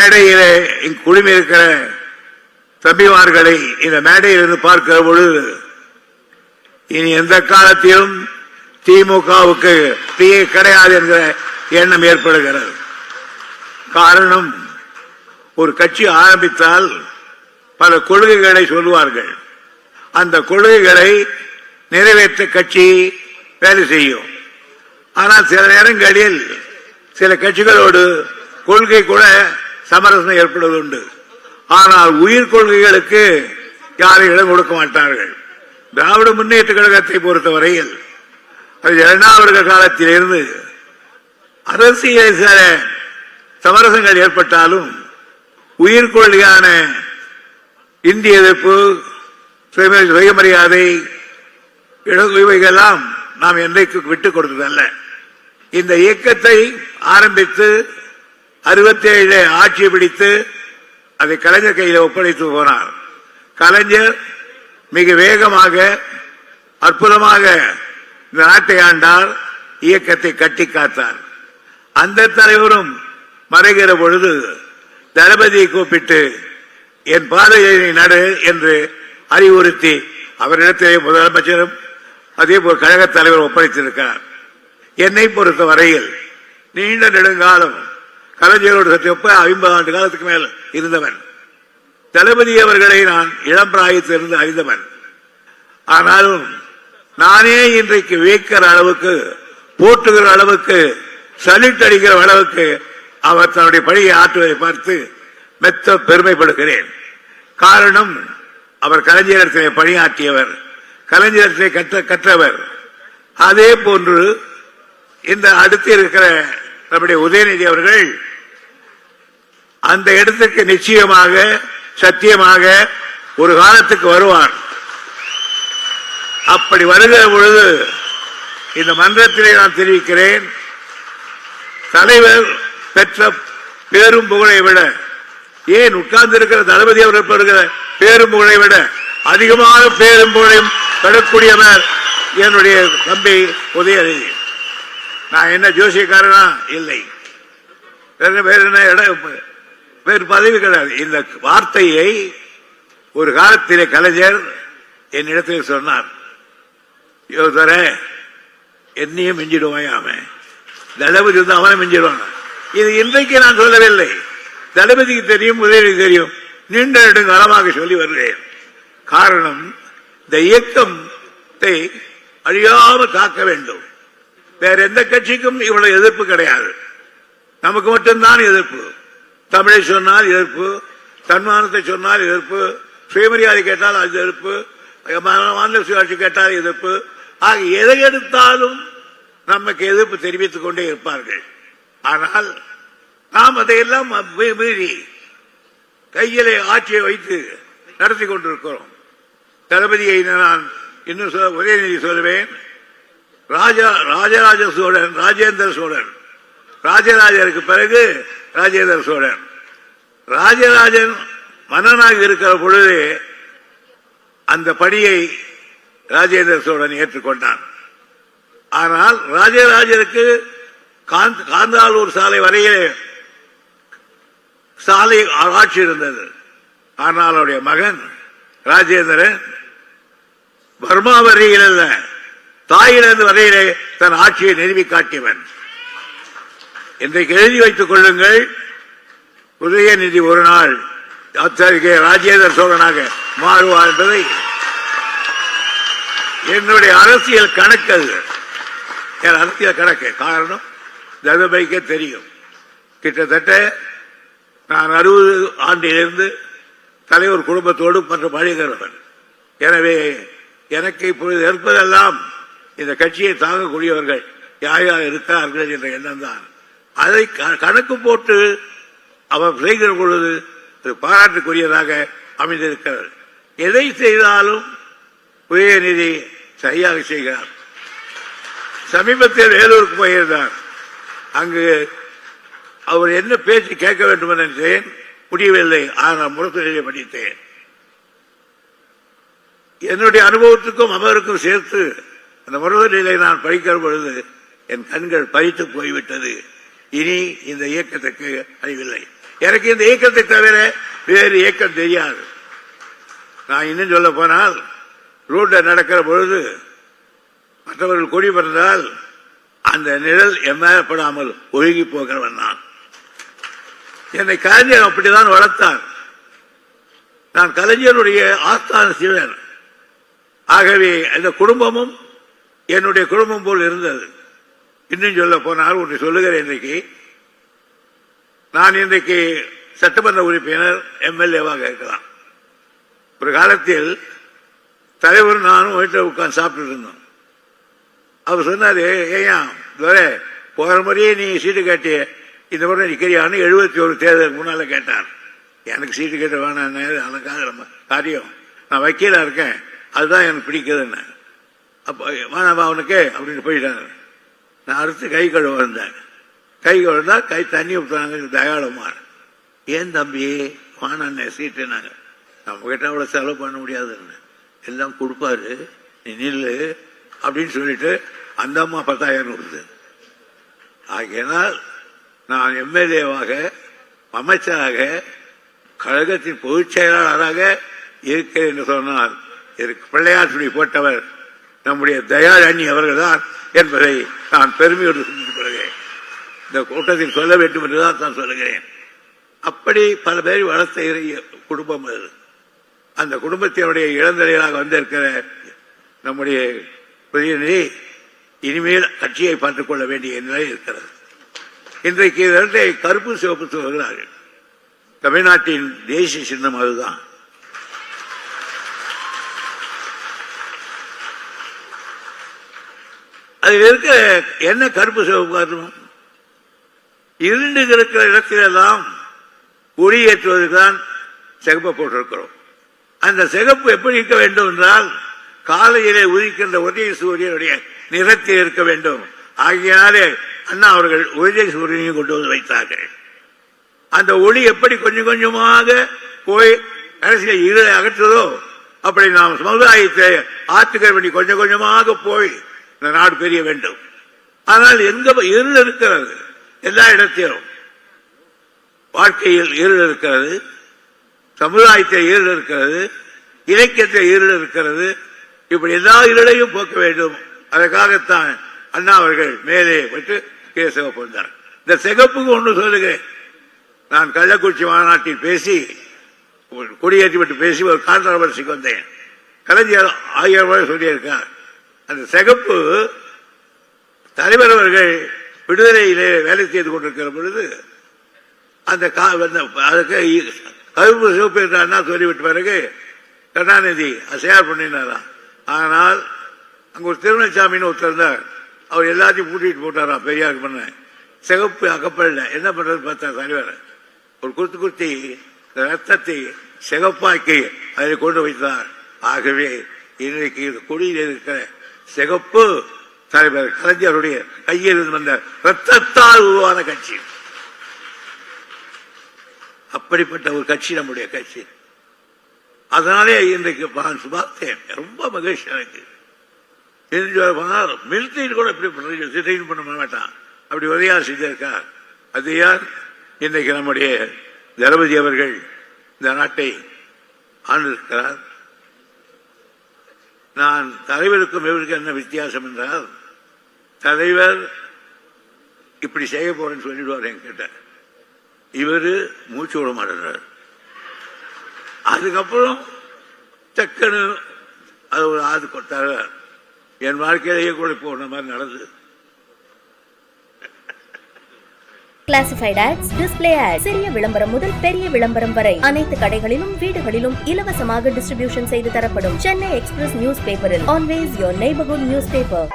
மேடையிலே குழுமி இருக்கிற தம்பிமார்களை இந்த மேடையில் இருந்து பார்க்கிற பொழுது இனி எந்த காலத்திலும் திமுகவுக்கு தீயே கிடையாது என்கிற எண்ணம் ஏற்படுகிறது. காரணம், ஒரு கட்சி ஆரம்பித்தால் பல கொள்கைகளை சொல்லுவார்கள். அந்த கொள்கைகளை நிறைவேற்ற கட்சி வேலை செய்யும். ஆனால் சில நேரங்களில் சில கட்சிகளோடு கொள்கை கூட சமரசம் ஏற்படுவது உண்டு. ஆனால் உயிர் கொள்கைகளுக்கு யாரும் இடம் கொடுக்க மாட்டார்கள். திராவிட முன்னேற்ற கழகத்தை பொறுத்தவரையில் அது இரண்டாவது காலத்திலிருந்து அரசியல் சில சமரசங்கள் ஏற்பட்டாலும் உயிர் கொள்கையான இந்திய எதிர்ப்பு, சுயமரியாதை, இவைகளெல்லாம் நாம் என்றைக்கு விட்டுக் கொடுத்ததல்ல. இந்த இயக்கத்தை ஆரம்பித்து 67 ஆட்சி பிடித்து அதை கலைஞர் கையில் ஒப்படைத்து போனார். கலைஞர் மிக வேகமாக அற்புதமாக இந்த நாட்டை ஆண்டார், இயக்கத்தை கட்டி காத்தார். அந்த தலைவரும் மறைகிற பொழுது தளபதியை கூப்பிட்டு என் பாதையை நடு என்று அறிவுறுத்தி அவரிடத்திலே முதலமைச்சரும் அதே போல் கழக தலைவர் ஒப்படைத்திருக்கிறார். என்னை பொறுத்த வரையில் நீண்ட நெடுங்காலம் கலைஞரோடு 50 ஆண்டு காலத்துக்கு மேல் இருந்தவன். தளபதி அவர்களை நான் இளம் பிராயத்திலிருந்து அறிந்தவன். ஆனாலும் நானே இன்றைக்கு வியக்கிற அளவுக்கு, போட்டுகிற அளவுக்கு, சல்யூட் அடிக்கிற அளவுக்கு அவர் தன்னுடைய பணியை ஆற்றுவதை பார்த்து மெத்த பெருமைப்படுகிறேன். காரணம், அவர் கலைஞரிடத்திலே பணியாற்றியவர், கலைஞரிடத்திலே கற்றவர். அதே போன்று இந்த அடுத்து இருக்கிற நம்முடைய உதயநிதி அவர்கள் அந்த இடத்துக்கு நிச்சயமாக சத்தியமாக ஒரு காலத்துக்கு வருவார். அப்படி வருகிற பொழுது இந்த மன்றத்திலே நான் தெரிவிக்கிறேன், தலைவர் பெற்ற பேரும் புகழை விட, ஏன் உட்கார்ந்து இருக்கிற தளபதி அவர்கள் பெறுகிற பேரும் புகழை விட அதிகமான பேரும் புகழையும் பெறக்கூடியவர் என்னுடைய தம்பி உதயநிதி. நான் என்ன ஜோசியக்காரனா? இல்லை. வேறு பதவி கிடையாது. இந்த வார்த்தையை ஒரு காலத்திலே கலைஞர் என்னிடத்தில் சொன்னார், யோசர என்னையும் மிஞ்சிடுவாயாம, தளபதி வந்து அவனை மிஞ்சிடுவாங்க. இது இன்றைக்கு நான் சொல்லவில்லை, தளபதிக்கு தெரியும், உதயநிதி தெரியும், நீண்ட நெடுங்காலமாக சொல்லி வருகிறேன். காரணம், இந்த இயக்கத்தை அழியாமல் காக்க வேண்டும். வேற எந்த கட்சிக்கும் இவ்வளவு எதிர்ப்பு கிடையாது, நமக்கு மட்டும்தான் எதிர்ப்பு. தமிழை சொன்னால் எதிர்ப்பு, தன்மானத்தை சொன்னால் எதிர்ப்பு, சுயமரியாதை கேட்டால் அது எதிர்ப்பு, மாநில சுயாட்சி கேட்டால் எதிர்ப்பு. ஆக எதை எடுத்தாலும் நமக்கு எதிர்ப்பு தெரிவித்துக் கொண்டே இருப்பார்கள். ஆனால் நாம் அதையெல்லாம் மீறி கையிலே ஆட்சியை வைத்து நடத்தி கொண்டிருக்கிறோம். தளபதியை நான் இன்னும் உதயநிதி சொல்வேன், ராஜராஜ சோழன், ராஜேந்திர சோழன், ராஜராஜருக்கு பிறகு ராஜேந்திர சோழன். ராஜராஜன் மன்னனாக இருக்கிற பொழுது அந்த பணியை ராஜேந்திர சோழன் ஏற்றுக்கொண்டான். ஆனால் ராஜராஜருக்கு காந்தாலூர் சாலை வரையிலே சாலை ஆட்சி இருந்தது. ஆனால் அவருடைய மகன் ராஜேந்திரன் பர்மா வரையில் அல்ல, தாயிலிருந்து வரையிலே தன் ஆட்சியை நிறுவி காட்டியவன். இன்றைக்கு எழுதி வைத்துக் கொள்ளுங்கள், உதயநிதி ஒரு நாள் அத்தகைய ராஜேந்திர சோழனாக மாறுவார் என்பதை என்னுடைய அரசியல் கணக்கு. என் அரசியல் கணக்கு. காரணம், தளபதிக்கே தெரியும். கிட்டத்தட்ட நான் 60 ஆண்டிலிருந்து தலைவர் குடும்பத்தோடு மற்றும் பழகிறவன். எனவே எனக்கு இப்பொழுது இருப்பதெல்லாம் இந்த கட்சியை தாங்கக்கூடியவர்கள் யார் யார் இருக்கிறார்கள் என்ற எண்ணம் தான். அதை கணக்கு போட்டு அவர் செய்கிற பொழுது பாராட்டுக்குரியதாக அமைந்திருக்கிறார். எதை செய்தாலும் உதயநிதி சரியாக செய்கிறார். சமீபத்தில் வேலூருக்கு போயிருந்தார். அங்கு அவர் என்ன பேச்சு கேட்க வேண்டும் என்று நினைத்தேன், முடியவில்லை. ஆனால் முரசொலியை படித்தேன். என்னுடைய அனுபவத்துக்கும் அவருக்கும் சேர்த்து அந்த முரசொலியை நான் படிக்கிற பொழுது என் கண்கள் பறித்து போய்விட்டது. இனி இந்த இயக்கத்துக்கு அறிவில்லை. எனக்கு இந்த இயக்கத்தை தவிர வேறு இயக்கம் தெரியாது. நான் இன்னும் சொல்ல போனால் ரோட்ல நடக்கிற பொழுது மற்றவர்கள் கொடி பறந்தால் அந்த நிழல் எம்மையப்படாமல் ஒழுகி போகிறவன் நான். என்னை கலைஞர் அப்படிதான் வளர்த்தார். நான் கலைஞருடைய ஆஸ்தான சிவன். ஆகவே இந்த குடும்பமும் என்னுடைய குடும்பம் போல் இருந்தது. இன்னும் சொல்ல போனால் ஒன்று சொல்லுகிறேன். இன்றைக்கு நான் இன்றைக்கு சட்டமன்ற உறுப்பினர் எம்எல்ஏவாக இருக்கலாம். ஒரு காலத்தில் தலைவர் நானும் வீட்டில் உட்கார்ந்து சாப்பிட்டு இருந்தோம். அவர் சொன்னாரு, ஏயா போகிற முறையே நீ சீட்டு கேட்டிய இந்த முறை நிற்கிறியான்னு 71 தேர்தலுக்கு முன்னால கேட்டார். எனக்கு சீட்டு கேட்ட வேணாம், அதுக்காக காரியம் நான் வக்கீலா இருக்கேன், அதுதான் எனக்கு பிடிக்குதுன்னு. அப்போ வேணாமா அவனுக்கு அப்படின்னு போயிட்டாங்க. நான் அடுத்து கை கழுவ வந்தேன். கை கழுவா கை தண்ணி ஊற்றுறாங்க தயாளமார். ஏன் தம்பி வானாண்ணே சீட்டுனாங்க. நம்ம கிட்ட அவ்வளோ செலவு பண்ண முடியாதுன்னு, எல்லாம் கொடுப்பாரு நீ நில்லு அப்படின்னு சொல்லிட்டு அந்த அம்மா 10,000 கொடுத்து. ஆகையினால் நான் எம்எல்ஏவாக, அமைச்சராக, கழகத்தின் பொதுச் செயலாளராக இருக்கிறேன் என்று சொன்னால் இதற்கு பிள்ளையார் போட்டவர் நம்முடைய தயாளணி அவர்கள் தான் என்பதை நான் பெருமையோடு சொல்லிக் கொள்கிறேன். இந்த கூட்டத்தில் சொல்ல வேண்டும் என்றுதான் நான் சொல்லுகிறேன். அப்படி பல பேர் வளர்த்த குடும்பம் அது. அந்த குடும்பத்தினுடைய இளந்தலைகளாக வந்திருக்கிற நம்முடைய பிரதிநிதி இனிமேல் கட்சியை பார்த்துக் கொள்ள வேண்டிய நிலை இருக்கிறது. இன்றைக்கு இரண்டை கருப்பு சிவப்பு சொல்கிறார்கள். தமிழ்நாட்டின் தேசிய சின்னம் அதுதான். அதில் இருக்க என்ன கருப்பு சிவப்பு காரணம்? இருண்டு இருக்கிற இடத்திலெல்லாம் ஒளியேற்றுவதற்கு தான் சிகப்பை போட்டிருக்கிறோம். அந்த சிகப்பு எப்படி இருக்க வேண்டும் என்றால் காலையிலே உதிக்கின்ற உதய சூரியனுடைய நிறத்தில் இருக்க வேண்டும். ஆகியாலே அண்ணா அவர்கள் உதய சூரியனையும் கொண்டு வந்து வைத்தார்கள். அந்த ஒளி எப்படி கொஞ்சம் கொஞ்சமாக போய் கடைசியில் இருளை அகற்றுதோ அப்படி நாம் சமுதாயத்தை ஆற்றுக்க வேண்டி கொஞ்சம் கொஞ்சமாக போய் இந்த நாடு பெரிய வேண்டும். ஆனால் எங்க இருள் இருக்கிறது? எல்லா இடத்திலும் வாழ்க்கையில் இருள் இருக்கிறது, சமுதாயத்தில் இருள் இருக்கிறது, இலக்கியத்தில் இருள் இருக்கிறது. இப்படி எல்லா இருளையும் போக்க வேண்டும். அதற்காகத்தான் அண்ணா அவர்கள் மேலே விட்டு கீழே சிவப்பு வந்தார். இந்த சிகப்புக்கு ஒன்று சொல்லுகிறேன். நான் கள்ளக்குறிச்சி மாநாட்டில் பேசி கொடியேற்றி விட்டு பேசி ஒரு கான்ட்ரவர்சிக்கு வந்தேன். கலைஞர் 1000 ரூபாய் சொல்லியிருக்கார். அந்த சிகப்பு தலைவர் அவர்கள் விடுதலையிலே வேலை செய்து கொண்டிருக்கிற பொழுது அந்த அதுக்கு கருப்பு சிவப்பு என்ற அண்ணா சொல்லிவிட்ட பிறகு கருணாநிதி செயல் பண்ணினாராம். ஆனால் அங்க ஒரு திருநெல்சாமின்னு ஒருத்தர் இருந்தார். அவர் எல்லாத்தையும் கூட்டிட்டு போட்டாராம் பெரியார் பண்ண. சிகப்பு அகப்படல. என்ன பண்றது பார்த்தா தலைவர் ஒரு குர்த்தி ரத்தத்தை சிகப்பாக்கி அதில் கொண்டு வைத்தார். ஆகவே இன்றைக்கு கொடியில் இருக்கிற சிகப்பு தலைவர் கலைஞருடைய கையில் வந்த ரத்தத்தால் உருவான கட்சி. அப்படிப்பட்ட ஒரு கட்சி நம்முடைய கட்சி. அதனாலே இன்றைக்கு பார்த்தேன், ரொம்ப மகிழ்ச்சி எனக்கு. மிலிட்டரியில் கூட இப்படி பண்ண மாட்டான், அப்படி உரையார் செஞ்சிருக்கார். அது யார்? இன்றைக்கு நம்முடைய தளபதி அவர்கள் இந்த நாட்டை ஆண்டிருக்கிறார். நான் தலைவருக்கும் இவருக்கும் என்ன வித்தியாசம் என்றால், தலைவர் இப்படி செய்ய போறேன்னு சொல்லிடுவார் என்கிட்ட, இவரு மூச்சு விட மாட்டார். அதுக்கப்புறம் டக்குன்னு அது ஒரு ஆது கொடுத்தாரு. என் வாழ்க்கையிலேயே கூட போன மாதிரி நடந்தது. கிளாசிஃபைட் ஆட்ஸ், டிஸ்ப்ளே ஆட்ஸ், சிறிய விளம்பரம் முதல் பெரிய விளம்பரம் வரை அனைத்து கடைகளிலும் வீடுகளிலும் இலவசமாக டிஸ்ட்ரிபியூஷன் செய்து தரப்படும். சென்னை எக்ஸ்பிரஸ் நியூஸ் பேப்பரில் always your neighbourhood news paper.